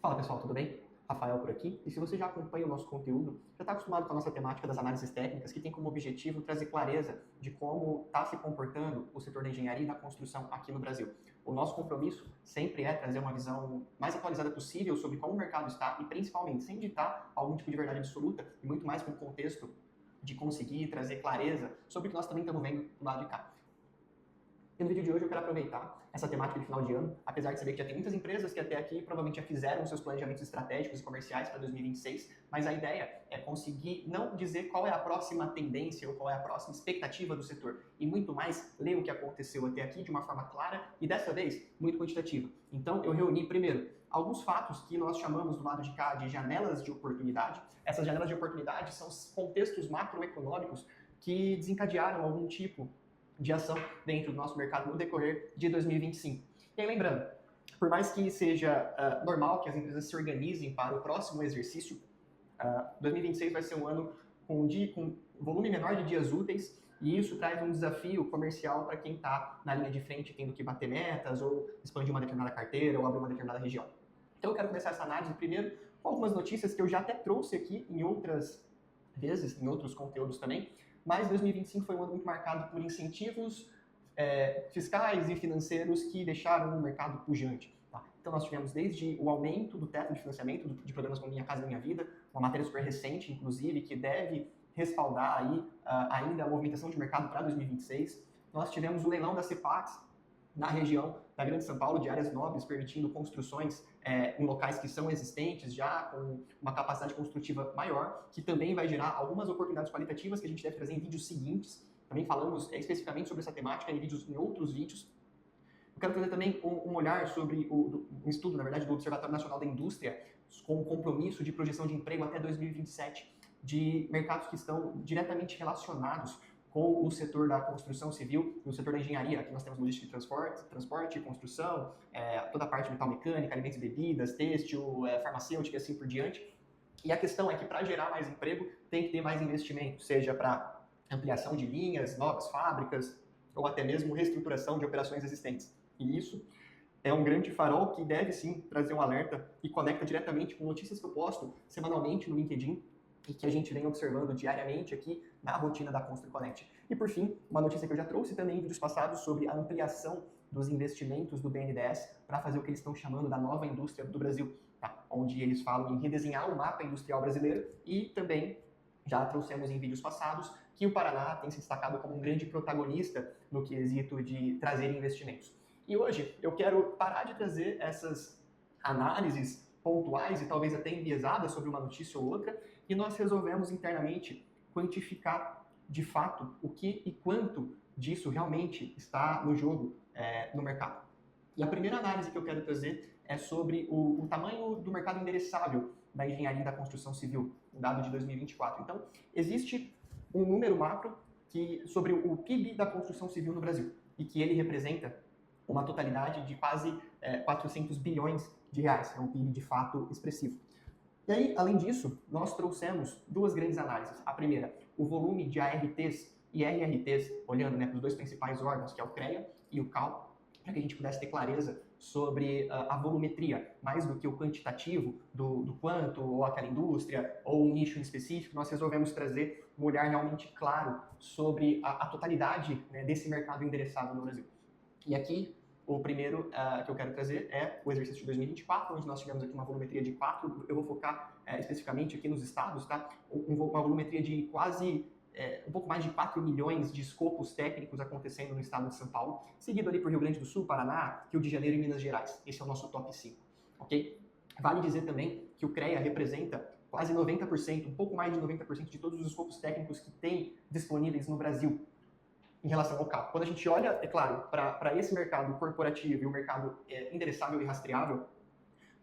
Fala pessoal, tudo bem? Rafael por aqui. E se você já acompanha o nosso conteúdo, já está acostumado com a nossa temática das análises técnicas, que tem como objetivo trazer clareza de como está se comportando o setor da engenharia e da construção aqui no Brasil. O nosso compromisso sempre é trazer uma visão mais atualizada possível sobre como o mercado está e principalmente sem ditar algum tipo de verdade absoluta e muito mais com o contexto de conseguir trazer clareza sobre o que nós também estamos vendo do lado de cá. E no vídeo de hoje eu quero aproveitar essa temática de final de ano, apesar de saber que já tem muitas empresas que até aqui provavelmente já fizeram seus planejamentos estratégicos e comerciais para 2026, mas a ideia é conseguir não dizer qual é a próxima tendência ou qual é a próxima expectativa do setor, e muito mais ler o que aconteceu até aqui de uma forma clara e dessa vez muito quantitativa. Então eu reuni primeiro alguns fatos que nós chamamos do lado de cá de janelas de oportunidade. Essas janelas de oportunidade são contextos macroeconômicos que desencadearam algum tipo de ação dentro do nosso mercado no decorrer de 2025. E aí, lembrando, por mais que seja normal que as empresas se organizem para o próximo exercício, 2026 vai ser um ano com volume menor de dias úteis, e isso traz um desafio comercial para quem está na linha de frente, tendo que bater metas, ou expandir uma determinada carteira, ou abrir uma determinada região. Então eu quero começar essa análise primeiro com algumas notícias que eu já até trouxe aqui em outras vezes, em outros conteúdos também, mas 2025 foi um ano muito marcado por incentivos fiscais e financeiros que deixaram o mercado pujante. Tá? Então nós tivemos desde o aumento do teto de financiamento de programas como Minha Casa Minha Vida, uma matéria super recente, inclusive, que deve respaldar aí ainda a movimentação de mercado para 2026. Nós tivemos o leilão da CEPAX na região da Grande São Paulo, de áreas nobres, permitindo construções em locais que são existentes, já com uma capacidade construtiva maior, que também vai gerar algumas oportunidades qualitativas que a gente deve trazer em vídeos seguintes. Também falamos especificamente sobre essa temática em outros vídeos. Eu quero trazer também um olhar sobre um estudo, na verdade, do Observatório Nacional da Indústria, com o compromisso de projeção de emprego até 2027, de mercados que estão diretamente relacionados com o setor da construção civil, no setor da engenharia. Aqui nós temos logística de transporte, construção, toda a parte de metal mecânica, alimentos e bebidas, têxtil, farmacêutica e assim por diante. E a questão é que para gerar mais emprego tem que ter mais investimento, seja para ampliação de linhas, novas fábricas, ou até mesmo reestruturação de operações existentes. E isso é um grande farol que deve sim trazer um alerta e conecta diretamente com notícias que eu posto semanalmente no LinkedIn, e que a gente vem observando diariamente aqui na rotina da Constru Connect. E por fim, uma notícia que eu já trouxe também em vídeos passados sobre a ampliação dos investimentos do BNDES para fazer o que eles estão chamando da nova indústria do Brasil, tá? Onde eles falam em redesenhar o mapa industrial brasileiro, e também já trouxemos em vídeos passados que o Paraná tem se destacado como um grande protagonista no quesito de trazer investimentos. E hoje eu quero parar de trazer essas análises pontuais e talvez até enviesadas sobre uma notícia ou outra, e nós resolvemos internamente quantificar de fato o que e quanto disso realmente está no jogo no mercado. E a primeira análise que eu quero trazer é sobre o tamanho do mercado endereçável da engenharia e da construção civil, um dado de 2024. Então, existe um número macro sobre o PIB da construção civil no Brasil, e que ele representa uma totalidade de quase 400 bilhões de reais. É um PIB de fato expressivo. E aí, além disso, nós trouxemos duas grandes análises. A primeira, o volume de ARTs e RRTs, olhando para os dois principais órgãos, que é o CREA e o CAL, para que a gente pudesse ter clareza sobre a volumetria, mais do que o quantitativo do quanto, ou aquela indústria, ou um nicho em específico. Nós resolvemos trazer um olhar realmente claro sobre a totalidade, né, desse mercado endereçado no Brasil. E aqui, o primeiro que eu quero trazer é o exercício de 2024, onde nós tivemos aqui uma volumetria de 4, eu vou focar especificamente aqui nos estados, tá? Uma volumetria de quase um pouco mais de 4 milhões de escopos técnicos acontecendo no estado de São Paulo, seguido ali por Rio Grande do Sul, Paraná, Rio de Janeiro e Minas Gerais. Esse é o nosso top 5, ok? Vale dizer também que o CREA representa quase 90%, um pouco mais de 90% de todos os escopos técnicos que tem disponíveis no Brasil em relação ao CAL. Quando a gente olha, é claro, para esse mercado corporativo e o mercado endereçável e rastreável,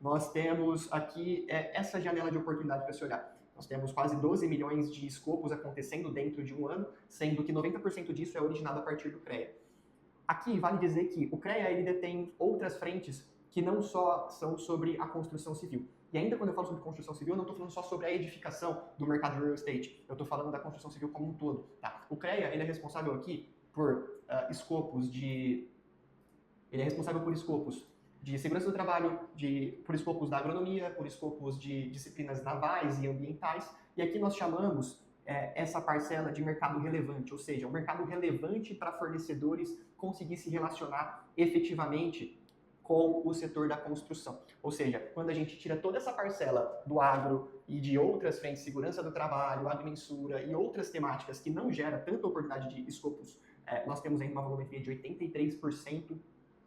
nós temos aqui essa janela de oportunidade para se olhar. Nós temos quase 12 milhões de escopos acontecendo dentro de um ano, sendo que 90% disso é originado a partir do CREA. Aqui vale dizer que o CREA ele detém outras frentes que não só são sobre a construção civil. E ainda quando eu falo sobre construção civil, eu não estou falando só sobre a edificação do mercado de real estate, eu estou falando da construção civil como um todo. Tá? O CREA ele é responsável aqui por escopos de segurança do trabalho, por escopos da agronomia, por escopos de disciplinas navais e ambientais. E aqui nós chamamos essa parcela de mercado relevante, ou seja, um mercado relevante para fornecedores conseguir se relacionar efetivamente com o setor da construção. Ou seja, quando a gente tira toda essa parcela do agro e de outras frentes, segurança do trabalho, agrimensura e outras temáticas que não gera tanta oportunidade de escopos, nós temos ainda uma volumetria de 83%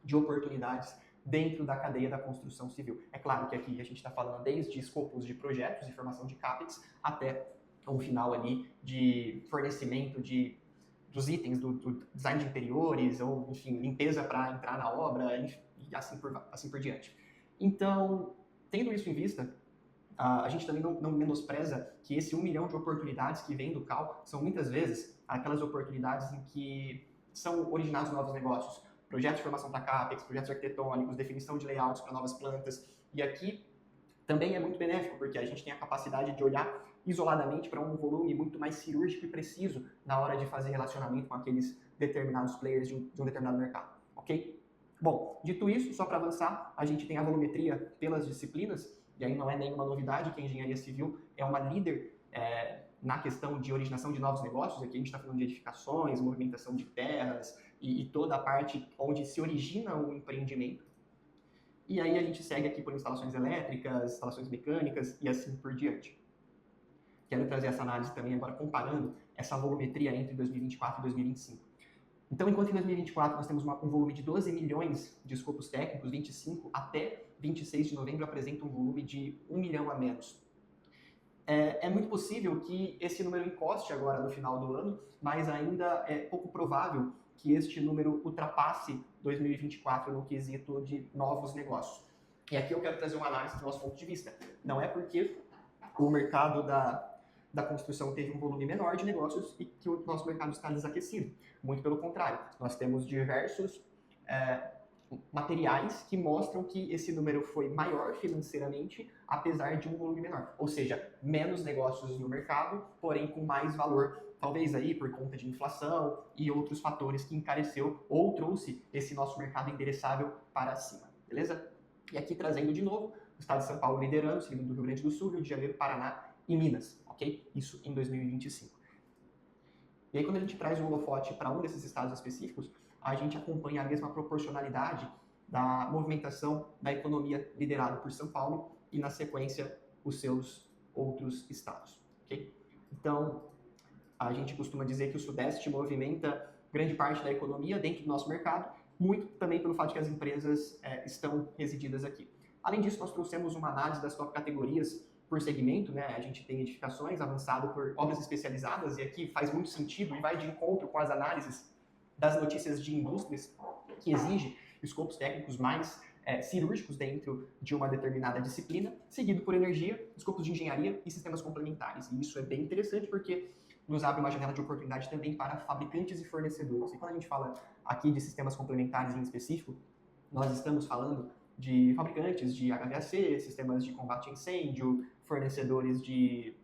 de oportunidades dentro da cadeia da construção civil. É claro que aqui a gente está falando desde escopos de projetos e formação de CAPEX até um final ali de fornecimento dos itens do design de interiores ou, enfim, limpeza para entrar na obra, enfim, e assim por diante. Então, tendo isso em vista, a gente também não menospreza que esse 1 milhão de oportunidades que vem do CAL são muitas vezes aquelas oportunidades em que são originados novos negócios, projetos de formação para CAPEX, projetos arquitetônicos, definição de layouts para novas plantas, e aqui também é muito benéfico, porque a gente tem a capacidade de olhar isoladamente para um volume muito mais cirúrgico e preciso na hora de fazer relacionamento com aqueles determinados players de um determinado mercado, ok? Bom, dito isso, só para avançar, a gente tem a volumetria pelas disciplinas, e aí não é nenhuma novidade que a engenharia civil é uma líder na questão de originação de novos negócios. Aqui a gente está falando de edificações, movimentação de terras e toda a parte onde se origina o empreendimento. E aí a gente segue aqui por instalações elétricas, instalações mecânicas e assim por diante. Quero trazer essa análise também agora comparando essa volumetria entre 2024 e 2025. Então, enquanto em 2024 nós temos um volume de 12 milhões de escopos técnicos, 25 até 26 de novembro apresenta um volume de 1 milhão a menos. É muito possível que esse número encoste agora no final do ano, mas ainda é pouco provável que este número ultrapasse 2024 no quesito de novos negócios. E aqui eu quero trazer uma análise do nosso ponto de vista. Não é porque o mercado da construção teve um volume menor de negócios e que o nosso mercado está desaquecido. Muito pelo contrário, nós temos diversos materiais que mostram que esse número foi maior financeiramente, apesar de um volume menor. Ou seja, menos negócios no mercado, porém com mais valor, talvez aí por conta de inflação e outros fatores que encareceu ou trouxe esse nosso mercado endereçável para cima, beleza? E aqui trazendo de novo o estado de São Paulo liderando, seguido do Rio Grande do Sul, Rio de Janeiro, Paraná e Minas, ok? Isso em 2025. E aí quando a gente traz o holofote para um desses estados específicos, a gente acompanha a mesma proporcionalidade da movimentação da economia liderada por São Paulo e, na sequência, os seus outros estados, ok? Então, a gente costuma dizer que o Sudeste movimenta grande parte da economia dentro do nosso mercado, muito também pelo fato de que as empresas estão resididas aqui. Além disso, nós trouxemos uma análise das top categorias por segmento, né? A gente tem edificações avançado por obras especializadas, e aqui faz muito sentido e vai de encontro com as análises das notícias de indústrias que exigem escopos técnicos mais cirúrgicos dentro de uma determinada disciplina, seguido por energia, escopos de engenharia e sistemas complementares. E isso é bem interessante porque nos abre uma janela de oportunidade também para fabricantes e fornecedores. E quando a gente fala aqui de sistemas complementares em específico, nós estamos falando de fabricantes de HVAC, sistemas de combate a incêndio, fornecedores de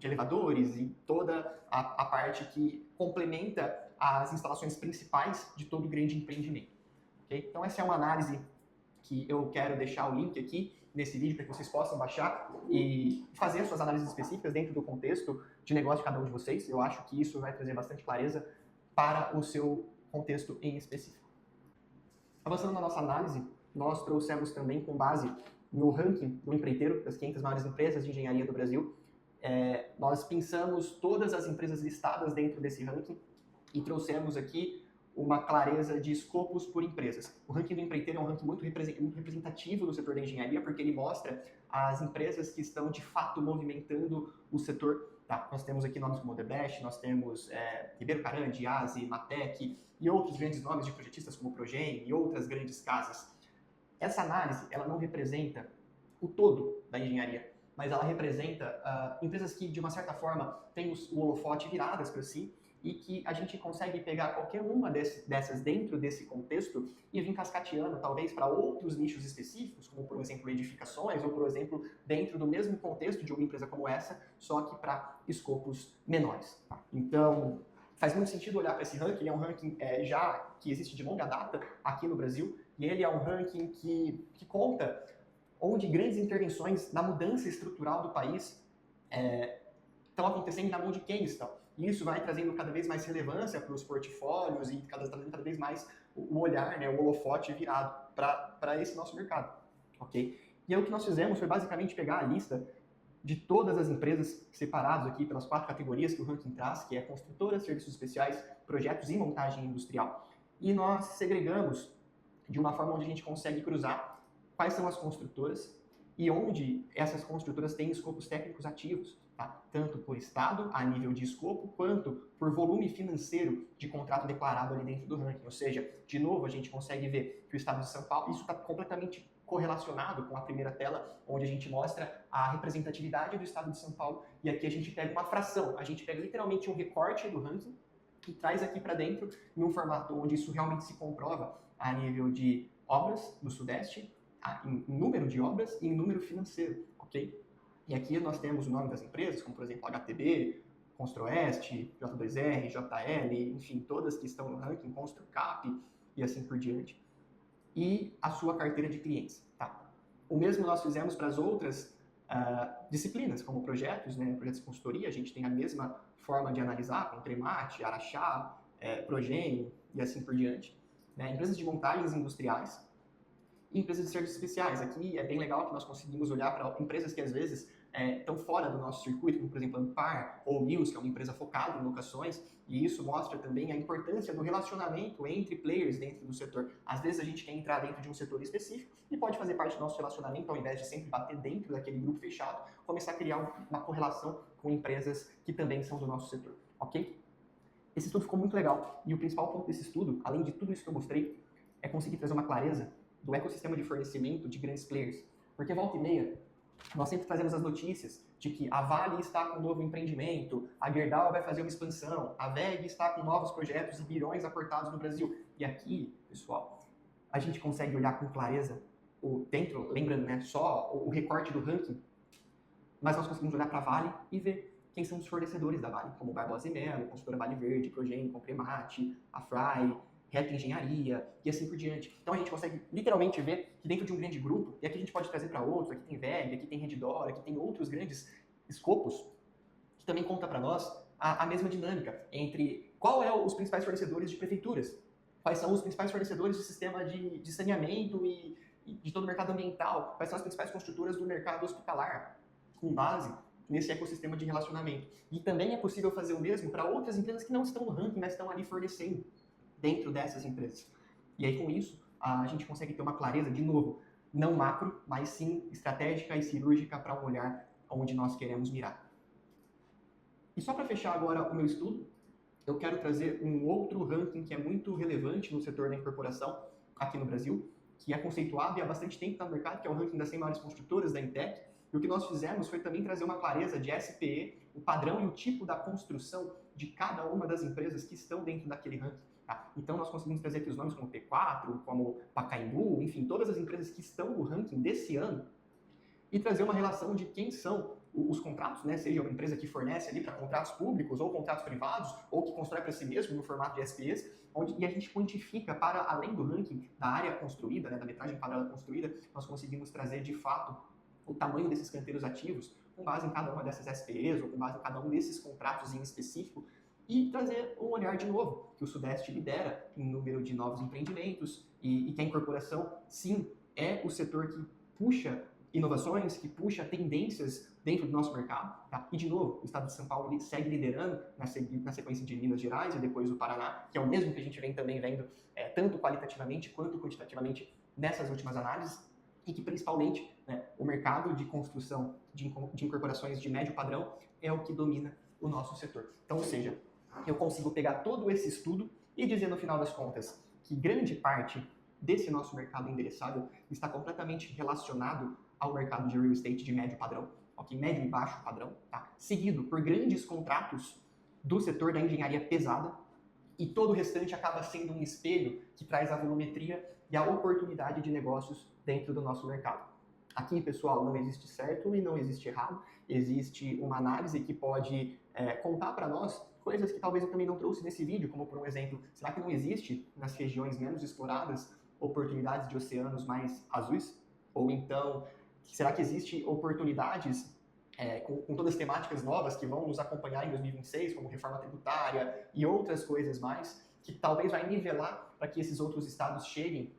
elevadores e toda a parte que complementa as instalações principais de todo grande empreendimento. Okay? Então essa é uma análise que eu quero deixar o link aqui nesse vídeo para que vocês possam baixar e fazer suas análises específicas dentro do contexto de negócio de cada um de vocês. Eu acho que isso vai trazer bastante clareza para o seu contexto em específico. Avançando na nossa análise, nós trouxemos também com base no ranking do empreiteiro das 500 maiores empresas de engenharia do Brasil. Nós pensamos todas as empresas listadas dentro desse ranking e trouxemos aqui uma clareza de escopos por empresas. O ranking do empreiteiro é um ranking muito representativo do setor da engenharia, porque ele mostra as empresas que estão de fato movimentando o setor. Tá, nós temos aqui nomes como Odebrecht, nós temos Ribeiro Carandi, ASE, Matec e outros grandes nomes de projetistas como Progen e outras grandes casas. Essa análise, ela não representa o todo da engenharia, mas ela representa empresas que, de uma certa forma, têm o holofote viradas para si e que a gente consegue pegar qualquer uma dessas dentro desse contexto e vir cascateando, talvez, para outros nichos específicos, como, por exemplo, edificações, ou, por exemplo, dentro do mesmo contexto de uma empresa como essa, só que para escopos menores. Então, faz muito sentido olhar para esse ranking. Ele é um ranking já que existe de longa data aqui no Brasil, e ele é um ranking que conta onde grandes intervenções na mudança estrutural do país estão acontecendo na mão de quem estão. E isso vai trazendo cada vez mais relevância para os portfólios e trazendo cada vez mais o olhar, né, o holofote virado para esse nosso mercado. Ok? E aí o que nós fizemos foi basicamente pegar a lista de todas as empresas separadas aqui pelas 4 categorias que o ranking traz, que é construtora, serviços especiais, projetos e montagem industrial. E nós segregamos de uma forma onde a gente consegue cruzar quais são as construtoras e onde essas construtoras têm escopos técnicos ativos, tá? Tanto por estado, a nível de escopo, quanto por volume financeiro de contrato declarado ali dentro do ranking. Ou seja, de novo, a gente consegue ver que o estado de São Paulo, isso está completamente correlacionado com a primeira tela, onde a gente mostra a representatividade do estado de São Paulo, e aqui a gente pega uma fração, a gente pega literalmente um recorte do ranking e traz aqui para dentro em um formato onde isso realmente se comprova a nível de obras do Sudeste, em número de obras e em número financeiro, ok? E aqui nós temos o nome das empresas, como por exemplo HTB, Construoeste, J2R, JL, enfim, todas que estão no ranking, Construcap e assim por diante. E a sua carteira de clientes. Tá? O mesmo nós fizemos para as outras disciplinas, como projetos, né, projetos de consultoria, a gente tem a mesma forma de analisar, com Tremate, Araxá, Progen e assim por diante. Né? Empresas de montagens industriais e empresas de serviços especiais. Aqui é bem legal que nós conseguimos olhar para empresas que às vezes estão fora do nosso circuito, como por exemplo a Ampar ou Mills, que é uma empresa focada em locações, e isso mostra também a importância do relacionamento entre players dentro do setor. Às vezes a gente quer entrar dentro de um setor específico e pode fazer parte do nosso relacionamento, ao invés de sempre bater dentro daquele grupo fechado, começar a criar uma correlação com empresas que também são do nosso setor, ok? Esse estudo ficou muito legal, e o principal ponto desse estudo, além de tudo isso que eu mostrei, é conseguir trazer uma clareza do ecossistema de fornecimento de grandes players. Porque volta e meia, nós sempre trazemos as notícias de que a Vale está com um novo empreendimento, a Gerdau vai fazer uma expansão, a WEG está com novos projetos e bilhões aportados no Brasil. E aqui, pessoal, a gente consegue olhar com clareza, lembrando, né, só o recorte do ranking, mas nós conseguimos olhar para a Vale e ver quem são os fornecedores da Vale, como Barbosa e Melo, Consultora Vale Verde, Progen, Compremate, a Fry, Reta Engenharia e assim por diante. Então a gente consegue literalmente ver que dentro de um grande grupo, e aqui a gente pode trazer para outros, aqui tem WEG, aqui tem Redditor, aqui tem outros grandes escopos, que também conta para nós a mesma dinâmica entre qual é os principais fornecedores de prefeituras, quais são os principais fornecedores do sistema de saneamento e de todo o mercado ambiental, quais são as principais construtoras do mercado hospitalar, com base nesse ecossistema de relacionamento. E também é possível fazer o mesmo para outras empresas que não estão no ranking, mas estão ali fornecendo dentro dessas empresas. E aí, com isso, a gente consegue ter uma clareza, de novo, não macro, mas sim estratégica e cirúrgica para um olhar onde nós queremos mirar. E só para fechar agora o meu estudo, eu quero trazer um outro ranking que é muito relevante no setor da incorporação aqui no Brasil, que é conceituado e há bastante tempo no mercado, que é o ranking das 100 maiores construtoras da Intec. E o que nós fizemos foi também trazer uma clareza de SPE, o padrão e o tipo da construção de cada uma das empresas que estão dentro daquele ranking. Tá? Então nós conseguimos trazer aqui os nomes como P4, como Pacaembu, enfim, todas as empresas que estão no ranking desse ano e trazer uma relação de quem são os contratos, né? Seja uma empresa que fornece ali para contratos públicos ou contratos privados ou que constrói para si mesmo no formato de SPEs, e a gente quantifica para além do ranking da área construída, né, da metragem quadrada construída, nós conseguimos trazer de fato o tamanho desses canteiros ativos com base em cada uma dessas SPEs ou com base em cada um desses contratos em específico, e trazer um olhar de novo, que o Sudeste lidera em número de novos empreendimentos e que a incorporação, sim, é o setor que puxa inovações, que puxa tendências dentro do nosso mercado. Tá? E, de novo, o estado de São Paulo segue liderando na sequência de Minas Gerais e depois o Paraná, que é o mesmo que a gente vem também vendo, tanto qualitativamente quanto quantitativamente, nessas últimas análises, e que, principalmente, né, o mercado de construção de incorporações de médio padrão é o que domina o nosso setor. Então, ou seja, eu consigo pegar todo esse estudo e dizer no final das contas que grande parte desse nosso mercado endereçável está completamente relacionado ao mercado de real estate de médio padrão, ok? Médio e baixo padrão, tá? Seguido por grandes contratos do setor da engenharia pesada, e todo o restante acaba sendo um espelho que traz a volumetria e a oportunidade de negócios dentro do nosso mercado. Aqui, pessoal, não existe certo e não existe errado, existe uma análise que pode contar para nós coisas que talvez eu também não trouxe nesse vídeo, como por um exemplo, será que não existe nas regiões menos exploradas oportunidades de oceanos mais azuis? Ou então, será que existe oportunidades com todas as temáticas novas que vão nos acompanhar em 2026, como reforma tributária e outras coisas mais, que talvez vai nivelar para que esses outros estados cheguem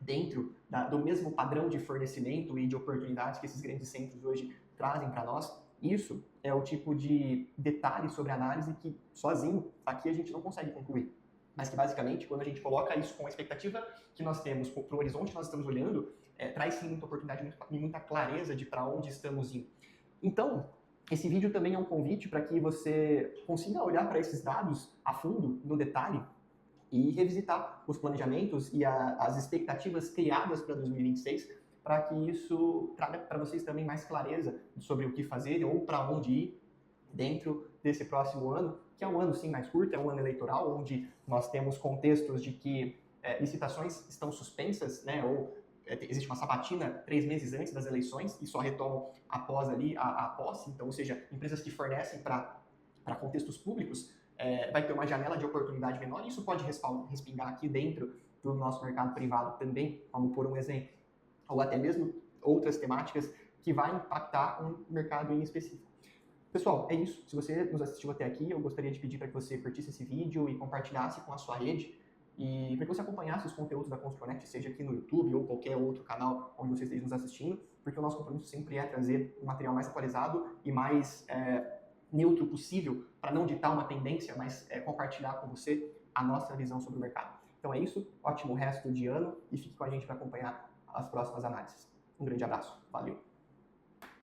dentro do mesmo padrão de fornecimento e de oportunidades que esses grandes centros hoje trazem para nós? Isso é o tipo de detalhe sobre análise que, sozinho, aqui a gente não consegue concluir. Mas que, basicamente, quando a gente coloca isso com a expectativa que nós temos, para o horizonte que nós estamos olhando, traz sim muita oportunidade e muita clareza de para onde estamos indo. Então, esse vídeo também é um convite para que você consiga olhar para esses dados a fundo, no detalhe, e revisitar os planejamentos e as expectativas criadas para 2026, para que isso traga para vocês também mais clareza sobre o que fazer ou para onde ir dentro desse próximo ano, que é um ano sim mais curto, é um ano eleitoral, onde nós temos contextos de que licitações estão suspensas, né, ou existe uma sabatina 3 meses antes das eleições e só retomam após ali a posse, então, ou seja, empresas que fornecem para contextos públicos, vai ter uma janela de oportunidade menor e isso pode respingar aqui dentro do nosso mercado privado também, como por um exemplo, ou até mesmo outras temáticas que vai impactar um mercado em específico. Pessoal, é isso. Se você nos assistiu até aqui, eu gostaria de pedir para que você curtisse esse vídeo e compartilhasse com a sua rede e para que você acompanhasse os conteúdos da ConstruConnect, seja aqui no YouTube ou qualquer outro canal onde você esteja nos assistindo, porque o nosso compromisso sempre é trazer um material mais atualizado e mais neutro possível para não ditar uma tendência, mas compartilhar com você a nossa visão sobre o mercado. Então é isso, ótimo resto de ano e fique com a gente para acompanhar as próximas análises. Um grande abraço, valeu!